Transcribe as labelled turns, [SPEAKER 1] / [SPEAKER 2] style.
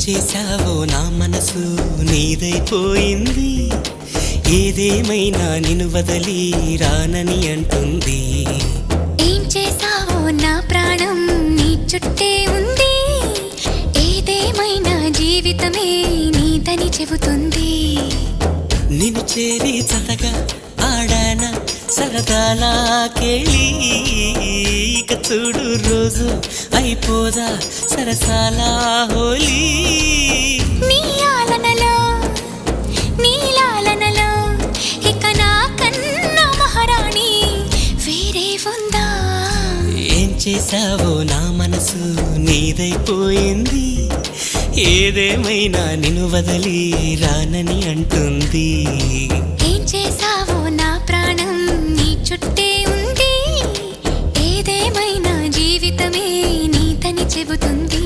[SPEAKER 1] చేశావో నా మనసు నీదైపోయింది, ఏదేమైనా నిన్ను వదలి రానని అంటుంది.
[SPEAKER 2] ఏం చేశావో నా ప్రాణం నీ చుట్టే ఉంది, ఏదేమైనా జీవితమే నీదని చెబుతుంది.
[SPEAKER 1] నిన్ను చేరి చతగా ఆడాన సరదాలా కేళి, ఇక చూడు రోజు అయిపోదా సరసాల హోలీ.
[SPEAKER 2] నీ ఆలనలో నీ లాలనలో ఇక నా కన్నా మహారాణి వేరే ఉందా?
[SPEAKER 1] ఏం చేశావో నా మనసు నీదైపోయింది, ఏదేమైనా నిన్ను వదలి రానని అంటుంది.
[SPEAKER 2] ఏం చేశావో నా ప్రాణం నీ చుట్టే ఉంది, ఏదేమైనా జీవితమే నీదని చెబుతుంది.